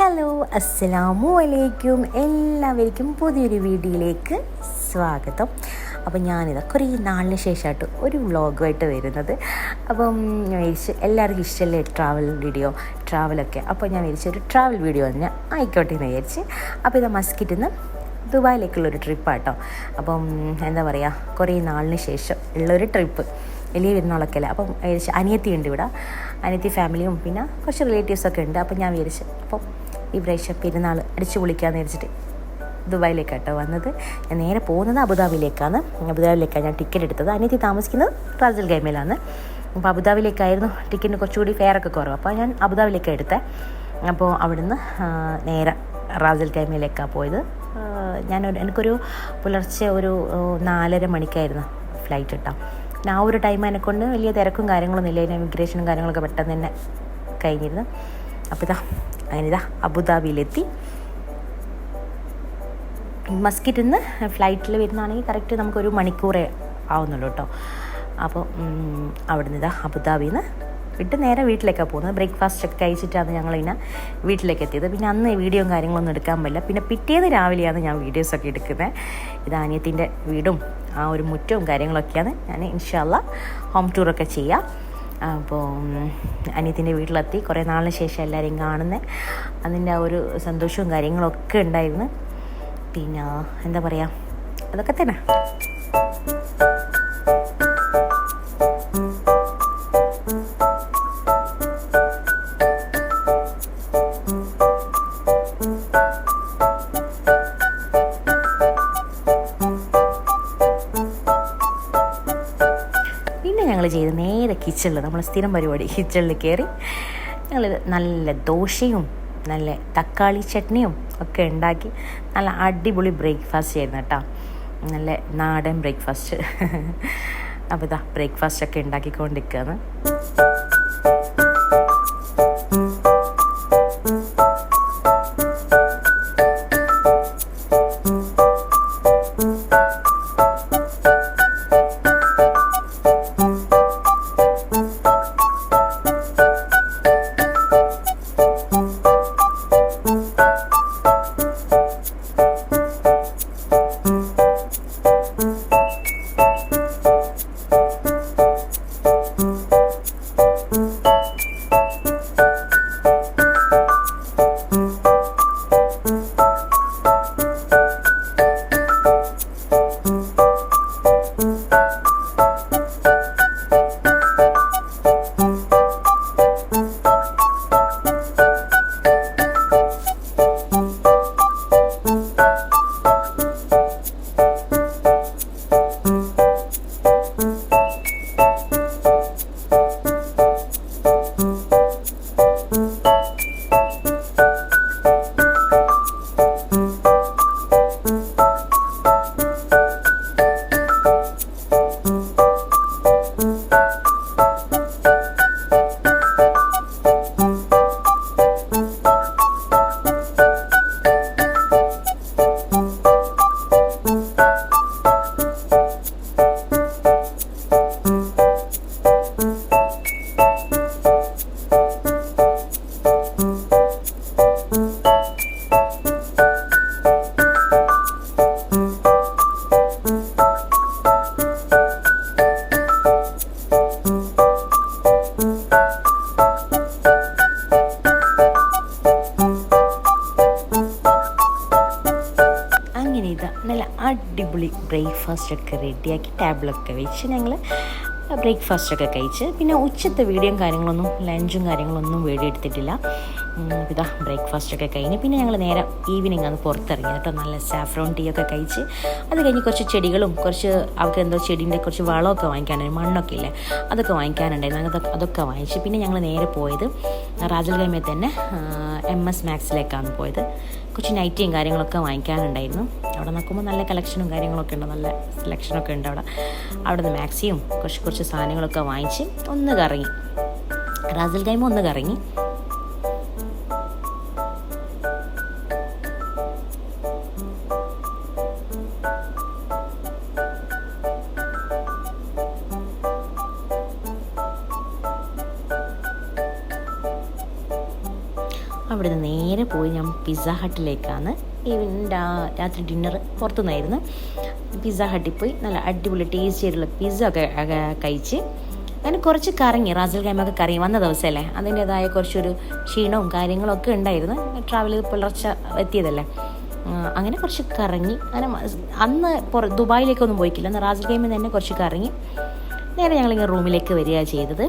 Hello, അസ്സലാമു അലൈക്കും. എല്ലാവർക്കും പുതിയൊരു വീഡിയോയിലേക്ക് സ്വാഗതം. അപ്പം ഞാനിതാ കുറേ നാളിന് ശേഷമായിട്ട് ഒരു വ്ളോഗുമായിട്ട് വരുന്നത്. അപ്പം ഞാൻ വിചാരിച്ചു എല്ലാവർക്കും ഇഷ്ടമല്ലേ ട്രാവൽ വീഡിയോ, ട്രാവലൊക്കെ. അപ്പോൾ ഞാൻ വിചാരിച്ചു ഒരു ട്രാവൽ വീഡിയോ തന്നെ ആയിക്കോട്ടെ എന്ന് വിചാരിച്ച്. അപ്പോൾ ഇത് മസ്കറ്റിൽ നിന്ന് ദുബായിലേക്കുള്ളൊരു ട്രിപ്പാട്ടോ. അപ്പം എന്താ പറയുക, കുറേ നാളിന് ശേഷം ഉള്ളൊരു ട്രിപ്പ്. വലിയ പെരുന്നാളൊക്കെ അല്ലേ. അപ്പം വിചാരിച്ചു അനിയത്തി ഉണ്ട് ഇവിടെ, അനിയത്തി ഫാമിലിയും പിന്നെ കുറച്ച് റിലേറ്റീവ്സൊക്കെ ഉണ്ട്. അപ്പം ഞാൻ വിചാരിച്ചു അപ്പം ഈ പ്രാവശ്യം പെരുന്നാൾ അടിച്ചു പൊളിക്കാമെന്ന് വിചാരിച്ചിട്ട് ദുബായിലേക്കാട്ടോ വന്നത്. ഞാൻ നേരെ പോകുന്നത് അബുദാബിയിലേക്കാണ്. അബുദാബിയിലേക്കാണ് ഞാൻ ടിക്കറ്റ് എടുത്തത്. അനിയത്തി താമസിക്കുന്നത് റാസൽ ഖൈമയിലാണ്. അപ്പോൾ അബുദാബിയിലേക്കായിരുന്നു ടിക്കറ്റിന് കുറച്ചുകൂടി ഫെയറൊക്കെ കുറവ്. അപ്പോൾ ഞാൻ അബുദാബിയിലേക്കാണ് എടുത്തത്. അപ്പോൾ അവിടുന്ന് നേരെ റാസൽ ഖൈമയിലേക്കാണ് പോയത്. എനിക്കൊരു പുലർച്ചെ ഒരു 4:30 മണിക്കായിരുന്നു ഫ്ലൈറ്റ് കിട്ടാം. പിന്നെ ആ ഒരു ടൈം എന്നെക്കൊണ്ട് വലിയ തിരക്കും കാര്യങ്ങളൊന്നും ഇല്ല. അതിന് ഇമിഗ്രേഷനും കാര്യങ്ങളൊക്കെ പെട്ടെന്ന് തന്നെ കഴിഞ്ഞിരുന്നു. അപ്പോൾ അങ്ങനെയിതാ അബുദാബിയിലെത്തി. മസ്കറ്റിൽ നിന്ന് ഫ്ലൈറ്റിൽ വരുന്നതാണെങ്കിൽ കറക്റ്റ് നമുക്കൊരു മണിക്കൂറേ ആവുന്നുള്ളൂ കേട്ടോ. അപ്പോൾ അവിടെ നിന്ന് അബുദാബിയിൽ നിന്ന് വിട്ട് നേരെ വീട്ടിലേക്കാണ് പോകുന്നത്. ബ്രേക്ക്ഫാസ്റ്റൊക്കെ കഴിച്ചിട്ടാണ് ഞങ്ങളിങ്ങനെ വീട്ടിലേക്ക് എത്തിയത്. പിന്നെ അന്ന് വീഡിയോയും കാര്യങ്ങളൊന്നും എടുക്കാൻ പറ്റില്ല. പിന്നെ പിറ്റേന്ന് രാവിലെയാണ് ഞാൻ വീഡിയോസൊക്കെ എടുക്കുന്നത്. ഇത് അനിയത്തിൻ്റെ വീടും ആ ഒരു മുറ്റവും കാര്യങ്ങളൊക്കെയാണ് ഞാൻ ഇൻഷാ അല്ലാഹ് ഹോം ടൂറൊക്കെ ചെയ്യാം. അപ്പോൾ അനിയത്തിൻ്റെ വീട്ടിലെത്തി. കുറേ നാളിന് ശേഷം എല്ലാവരെയും കാണുന്നത്, അതിൻ്റെ ആ ഒരു സന്തോഷവും കാര്യങ്ങളൊക്കെ ഉണ്ടായിരുന്നു. പിന്നെ എന്താ പറയുക, അതൊക്കെ തന്നെ. പിന്നെ ഞങ്ങൾ ചെയ്ത് നേരെ കിച്ചണിൽ, നമ്മൾ സ്ഥിരം പരിപാടി കിച്ചണിൽ കയറി ഞങ്ങൾ നല്ല ദോശയും നല്ല തക്കാളി ചട്നിയും ഒക്കെ ഉണ്ടാക്കി നല്ല അടിപൊളി ബ്രേക്ക്ഫാസ്റ്റ് ആയിരുന്നു കേട്ടോ. നല്ല നാടൻ ബ്രേക്ക്ഫാസ്റ്റ്. അപ്പോൾ ബ്രേക്ക്ഫാസ്റ്റൊക്കെ ഉണ്ടാക്കിക്കൊണ്ടിരിക്കുകയാണ്. നല്ല അടിപൊളി ബ്രേക്ക്ഫാസ്റ്റൊക്കെ റെഡിയാക്കി ടേബിളൊക്കെ വെച്ച് ഞങ്ങൾ ബ്രേക്ക്ഫാസ്റ്റൊക്കെ കഴിച്ച് പിന്നെ ഉച്ചത്തെ വീഡിയോയും കാര്യങ്ങളൊന്നും ലഞ്ചും കാര്യങ്ങളൊന്നും വീഡിയോ എടുത്തിട്ടില്ല. ബ്രേക്ക്ഫാസ്റ്റൊക്കെ കഴിഞ്ഞ് പിന്നെ ഞങ്ങൾ നേരെ ഈവനിങ് ആണ് പുറത്തിറങ്ങി കേട്ടോ. നല്ല സാഫ്രോൺ ടീ ഒക്കെ കഴിച്ച് അത് കഴിഞ്ഞ് കുറച്ച് ചെടികളും കുറച്ച് അവർക്ക് എന്തോ ചെടീൻ്റെ കുറച്ച് വളമൊക്കെ വാങ്ങിക്കാനുണ്ടായിരുന്നു, മണ്ണൊക്കെ ഇല്ലേ അതൊക്കെ വാങ്ങിക്കാനുണ്ടായിരുന്നു. അതൊക്കെ വാങ്ങിച്ച് പിന്നെ ഞങ്ങൾ നേരെ പോയത് റാസൽ ഖൈമയിൽ തന്നെ MS മാക്സിലേക്കാണ് പോയത്. കുറച്ച് നൈറ്റിയും കാര്യങ്ങളൊക്കെ വാങ്ങിക്കാനുണ്ടായിരുന്നു. അവിടെ നോക്കുമ്പോൾ നല്ല കളക്ഷനും കാര്യങ്ങളൊക്കെ ഉണ്ട്, നല്ല സെലക്ഷനൊക്കെ ഉണ്ട് അവിടെ നിന്ന് മാക്സിയും കുറച്ച് സാധനങ്ങളൊക്കെ വാങ്ങിച്ച് ഒന്ന് കറങ്ങി, റാസൽ ഖൈമ ഒന്ന് കറങ്ങി. ഇവിടുന്ന് നേരെ പോയി ഞാൻ പിസ്സ ഹട്ടിലേക്കാണ്. രാത്രി ഡിന്നർ പുറത്തുനിന്നായിരുന്നു. പിസ്സ ഹട്ടിൽ പോയി നല്ല അടിപൊളി ടേസ്റ്റി ആയിട്ടുള്ള പിസ്സ ഒക്കെ കഴിച്ച് അങ്ങനെ കുറച്ച് കറങ്ങി. റാസൽ ഖൈമൊക്കെ കറങ്ങി വന്ന ദിവസമല്ലേ, അതിൻ്റേതായ കുറച്ചൊരു ക്ഷീണവും കാര്യങ്ങളൊക്കെ ഉണ്ടായിരുന്നു. ട്രാവൽ ചെയ്ത് പുലർച്ചെ എത്തിയതല്ലേ, അങ്ങനെ കുറച്ച് കറങ്ങി. അങ്ങനെ അന്ന് ദുബായിലേക്കൊന്നും പോയിക്കില്ല, അന്ന് റാസൽ ഖൈമിൽ തന്നെ കുറച്ച് കറങ്ങി നേരെ ഞങ്ങളിങ്ങനെ റൂമിലേക്ക് വരിക ചെയ്തത്.